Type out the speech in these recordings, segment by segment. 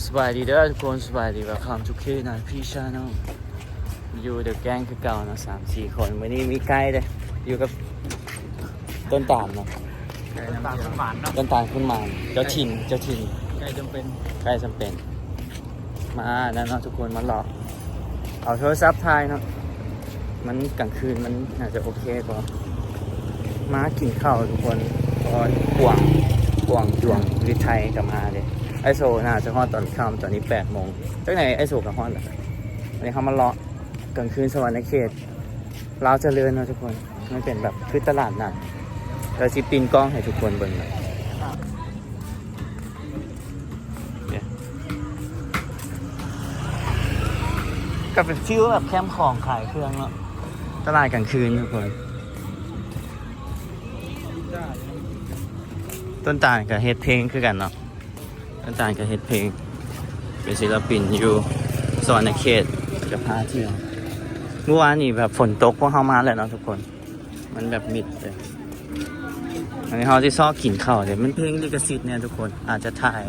สบายดีเด้อทุกคนสบายดีว่าคำทุกคืนนะพี่ชาน้องอยู่เดอะแก๊งคือเก่านะ3-4 คนวันนี้มีไกด์เลยอยู่กับต้นตาลเนาะ ตาลหวานเนาะ ต้นตาลขึ้นมาเจ้าถิ่นไก่จำเป็น ใกล้จำเป็นมานั่นเนาะทุกคนมาหลอกเอาโทรศัพท์ถ่ายเนาะมันกลางคืนมันน่าจะโอเคกว่ามากินข้าวทุกคนตอนกวางจวงวิไทยกับมาเลยไอโซน่าจะฮอดตอนค่ำตอนนี้8 โมงจากไหนไอโซกับฮอดล่ะวันนี้เขามาเลาะกลางคืนสวรรค์เขตลาวเจริญเนาะทุกคนมันเป็นแบบคือตลาดนัดเราสิปีนกล้องให้ทุกคนเบิ่งเลยก็เป็นฟิลแบบแคมป์ของขายเครื่องเนาะตลาดกลางคืนทุกคนต้นตาลกับเฮ็ดเพลงคือกันเนาะต้นตาลกับเฮ็ดเพลงเป็นศิลปินอยู่สวรรค์เขตจะพาเที่ยวเมื่อวานนี่แบบฝนตกพวกเขามาแล้วเนาะทุกคนมันแบบมิดเลยอันนี้เขาที่ซอกกินข้าวเลยมันเพลงลิขสิทธิ์เนี่ยทุกคนอาจจะถ่าย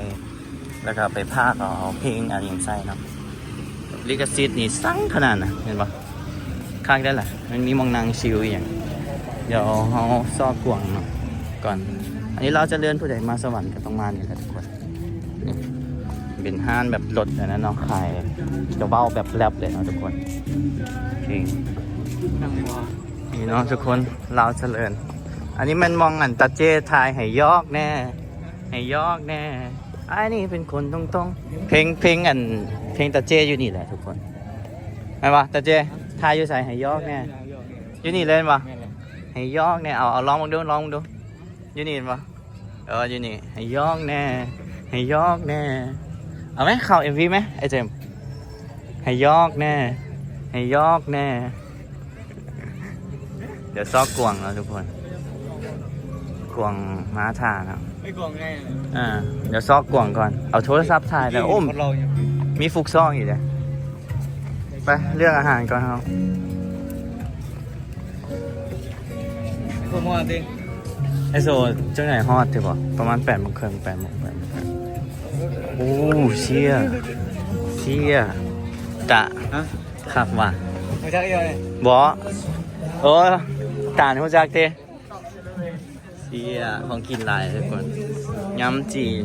แล้วก็ไปพากเอาเพลงอะไรอย่างใส่เนาะลิขสิทธิ์นี่สั่งขนาดนะเห็นปะข้างได้แหละมันมีมองนางชิวอย่างเดี๋ยวเขาซอกกวางเนาะก่อนอันนี้เราจะเลื่อนผู้ใดมาสวรรค์ก็ต้องมานี่แหละทุกคนนี่เป็นห้านแบบรถเลยนะเนาะขายจะเบ้าแบบแรปเลยเนาะทุกคนเพลงนี่เนาะทุกคนเราเจริญอันนี้มันมองอันตาเจทายให้ยอกแน่ให้ยอกแน่ไอ้นี่เป็นคนตรงๆเพลงอันเพลงตาเจอยู่นี่แหละทุกคนไงวะตาเจทายอยู่ใส่ให้ยอกแน่อยู่นี่เล่นปะให้ยอกแน่เอาลองมาดูอยู่นี่ปะอยู่นี่ให้ยอกแน่ให้ยอกแน่เอาไหมเข้า MV ไหมไอเจมให้ยอกแน่ให้ยอกแน่เดี๋ยวซอกกวางแล้วทุกคนกวางม้าท่านะไม่กวางไงเดี๋ยวซอกกวางก่อนเอาโทรศัพท์ถ่ายแต่โอ้มมีฟุกซองอยู่เลยไปเลือกอาหารก่อนครับพวกมันจริงไอโซเจ้าไหนฮอดถือป่ะประมาณ8 โมงครึ่งโอ้เชี่ยตะขับว่ะไม่ใช่ยังไงบอโอ้ตาหนูจักเต้เชี่ยของกินหลายทุกคนยำจีน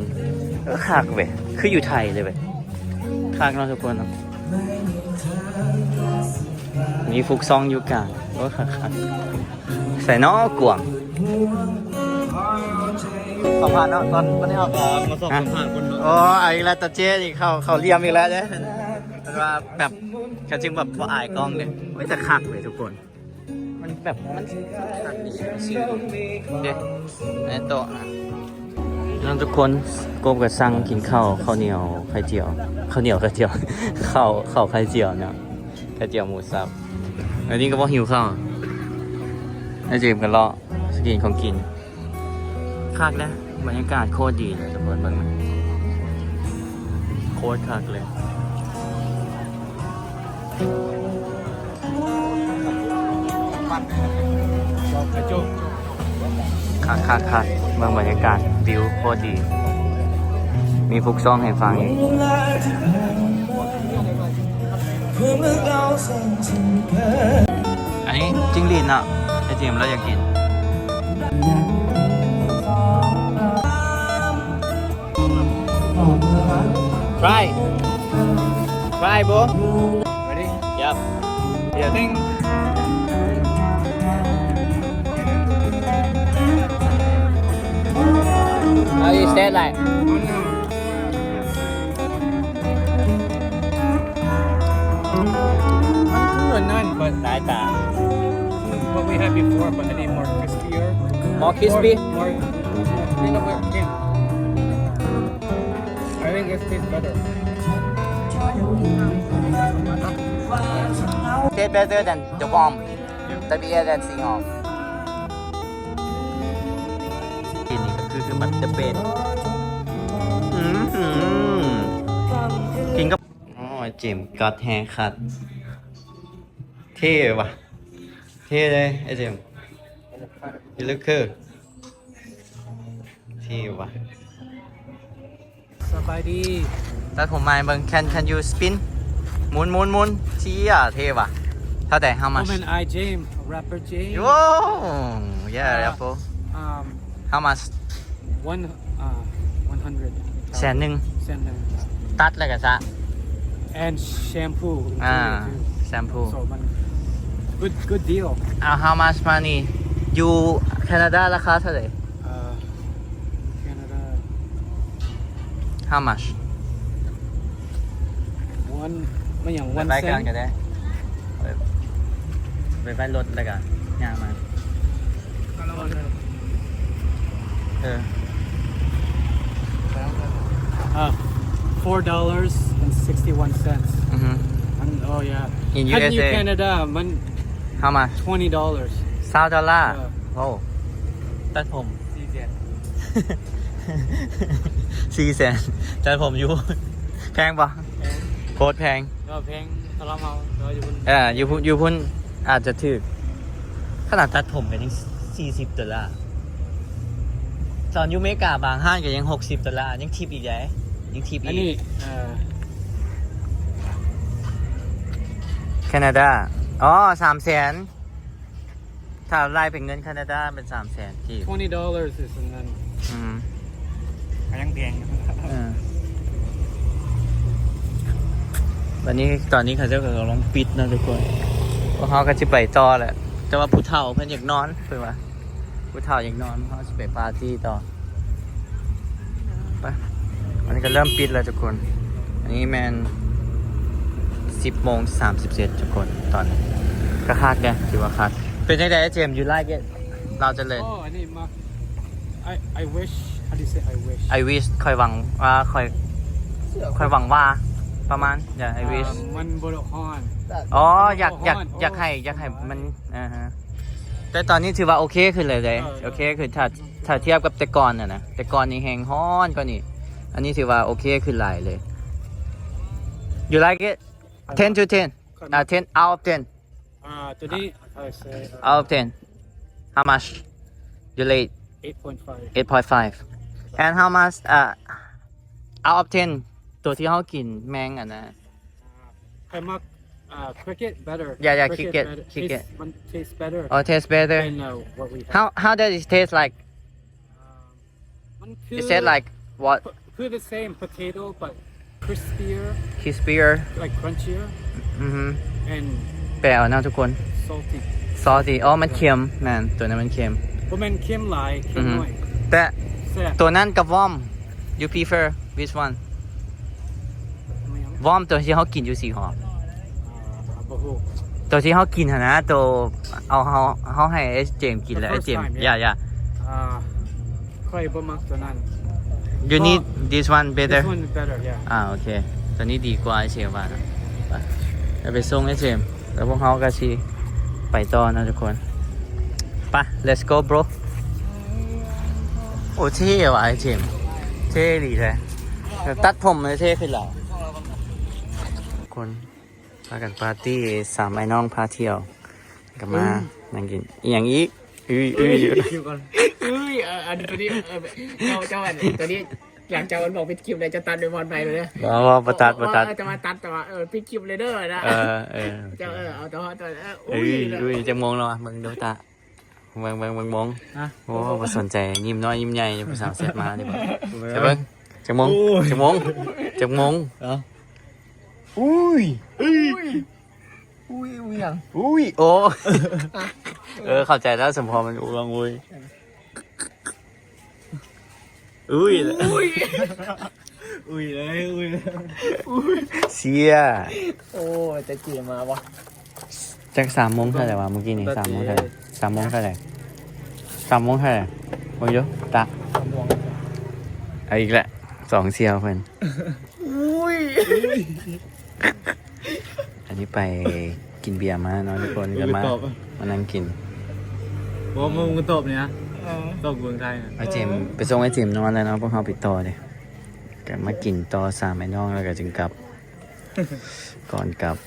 ก็คักเว้ยคืออยู่ไทยเลยเว้ยคักเนาะทุกคนเนาะมีฟุกซองอยู่กลางโอ้คักใส่นอกวางสัมภาษณ์เนาะตอนนี้เขามาสอบสัมภาษณ์คนอ๋ออีกแล้วตาเจ๊อีกเขาเลียมอีกแล้วเนี่ยว่าแบบเขาจึงแบบพออายกล้องเลยไม่จะคักเลยทุกคนมันแบบมันคักดิชิวเด็ดในโต๊ะน้องทุกคนกบกับสั่งกินข้าวเหนียวไข่เจียวข้าวเหนียวไข่เจียวข้าวไข่เจียวเนาะไข่เจียวหมูสับอันนี้ก็บอกหิวข้าวไอ้เจมกันเลาะสกินของกินคักนะบรรยากาศโคตรดีเลยทุกคนบ้างไหมโคตรคักเลยคักเมืองบรรยากาศวิวโคตรดีมีฟุกซองให้ฟังอีกอันนี้จิ้งหรีดเนาะไอเจมเราอยากกินTry, bro. Ready? Yep. Yeah. Ding. How you say like? None, but what we had before, but I need more crispier. More crispy? More. I think this tastes better. Taste better than the bomb. The beer than sing off. กินนี่ก็คือมันจะเป็นกินก็อ๋อจิมก็แฮร์คัทเท่ว่ะเท่เลยไอ้จิมยูลูกคือเท่ว่ะสบายดี ตัดผมใหม่เบิ่ง can you spin หมุนเชี่ยเท่ว่ะเท่าไหร่ how much Woman I James rapper James โอ้ yeah apple how much 100 แสนหนึ่ง cent ตัดแล้วก็ซะ and shampoo แชมพู so มัน good deal how much money you Canada ราคาเท่าไหร่ Canada how much ไม่อย่าง ไป one ไปกัน cent ก็ได้ไปรถแล้วก็ย่างมาเออ $4.61 อือฮึ oh yeah In ถ้าอยู่ USA Canada มัน how much $20 $20โอ้ตัดผม 4 แสนตัดผมอยู่ แพงปะโคตรแพง ก็เพลงทะเลาะเมาก็อยู่บน อยู่พุ่นอาจจะถึกขนาดตัดผมกันยัง$40ตอนอยู่อเมริกาบางห้างก็ยัง$60ยังทิปอีกไงยังทิป อัน อี นี้ กแคนาดาอ๋อ3 แสนถ้าไล่เป็นเงินแคนาดาเป็น3 แสนที่ $20 is and then อืม ยังแพง วันนี้ตอนนี้เขาจะกำลังปิดนะทุกคนเพราะเขาก็จะไปต่อแหละแต่ว่าผู้เฒ่าเพิ่นอยากนอนเพิ่นว่าผู้เฒ่าอยากนอนเขาจะไปปาร์ตี้ต่อไปวันนี้ก็เริ่มปิดแล้วทุกคน อันนี้แมน10:37ทุกคนตอนนี้ก็คาดแกถือว่าคาดเป็นยังไงเจมส์ยูไลค์เราจะเลย อ๋ออันนี้มา I wish how do you say I wish I wish คอยหวังว่าคอยหวังว่าประมาณอย่า I wish มันบริฮอน อ๋ออยากให้มันฮะแต่ตอนนี้ถือว่าโอเคขึ้นเลยโอเคคือถ้าเทียบกับแต่ก่อนน่ะนะแต่ก่อนนี่แห้งฮ้อนกว่านี่อันนี้ถือว่าโอเคขึ้นหลายเลย You like it 10 to 10 10 out of 10 ตัวนี้ I say out of 10 how much you rate 8.5 8.5 and how much out of 10 ตัวที่เขากินแมงอ่ะนะ Iมักcricket better Yeah, cricket.มัน taste better or taste better than what we have how does it taste like มันคือ it said like what คือ the same potato but crispier crispier like crunchier อือฮึ and แปลเอานะทุกคน salty salty อ๋อมันเค็มแมนตัวนั้นมันเค็ม บ่แม่นเค็มหลายเค็มน้อย แต่ แซ่บ ตัวนั้นกับวอม you prefer which one วอมตัวที่เขากินอยู่สี่หอ บ่ฮู้ ตัวที่เขากินหนนะตัวเอาเขาให้ไอ้เจมส์กินแล้ว The ไอ้ first เจมส์ time, อย่า ค่อยบ่มักตัวนั้น you need this one better This one is better yeah โอเคตัวนี้ดีกว่าไอ้เจมส์ว่านะไปไปส่งไอ้เจมส์แล้วพวกเขาก็ชีไปต่อนะทุกคนไป let's go bro โอ้เท่ว่ะไอ้เจมส์เท่ดีเลยตัดผมเลยเท่ขึ้นแล้วคนพากันปาร์ตี้3 ไอ้น้องพาเที่ยวกับมานั่งกินอีอย่างอีกคิวก่อนอันตัวนี้เจ้าอันตัวนี้หลังจากมันบอกปิดคลิปเลยจะตัดเป็นวันใหม่เลยเนี่ย ว่าประตัดจะมาตัดแต่ว่าปิดคลิปเลยเด้อนะเจ้าเอาตัวอุ้ยจะมองเราอ่ะมึงดูตามึงมองโอ้มาสนใจยิ้มน้อยยิ้มใหญ่ผู้สาวเสร็จมาดิบ่จะเบิ่งจะมองอุ้ยยังอุ้ยโอ้เข้าใจแล้วสมพรมันอุ้งอุ้ยเสียโอ้จะเกี่ยมาวะจาก3 โมงเท่าไหร่วะเมื่อกี้นี่3 โมงเท่าไหร่3 โมงเท่าไหร่3 โมงเท่าไหร่มึงยกตาเอาอีกแล้ว2 เสียวเพื่อนอันนี้ไปกินเบียร์มาเนาะทุกคนกันมานั่งกิน บอกมึงตบเนี่ยตบเมืองไทย ไอเจมไปส่งไอเจมนอนแล้วเนาะพวกเขาไปต่อเลยกันมากินต่อ3 ไอ้น้องแล้วก็จึงกลับ ก่อนกลับ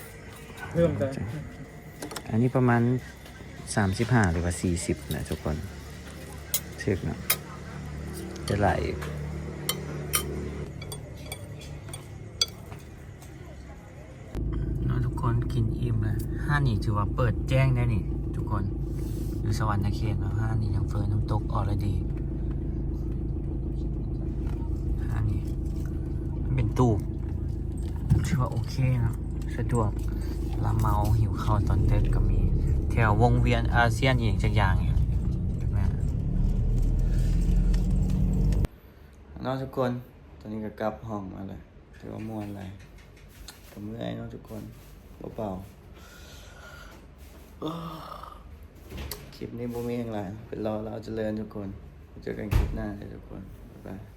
เริ่มแต่ อันนี้ประมาณ35หรือว่า40นะทุกคนถึกเนาะจะไหล คนกินอิ่มเลยห้านนี่ถือว่าเปิดแจ้งได้นี่ ทุกคนอยู่สวรรค์เขตเนาะห้านนี่ยังเฟิร์นน้ำตกออร์ดีห้านนี่มันเป็นตู้ถือว่าโอเคเนาะสะดวกละเมาหิวข้าวตอนเด็กก็มี แถววงเวียนอาเซียนอีกจักอย่างเนี่ยใช่ไหมน้องทุกคนตอนนี้ก็กลับห้องมาเลยถือว่ามวนอะไรกับเมื่อยน้องทุกคนเบาๆคลิปนี้บ่มีอย่างไรเป็นเราเจริญทุกคนเจอกันคลิปหน้าเลยทุกคนบ๊ายบาย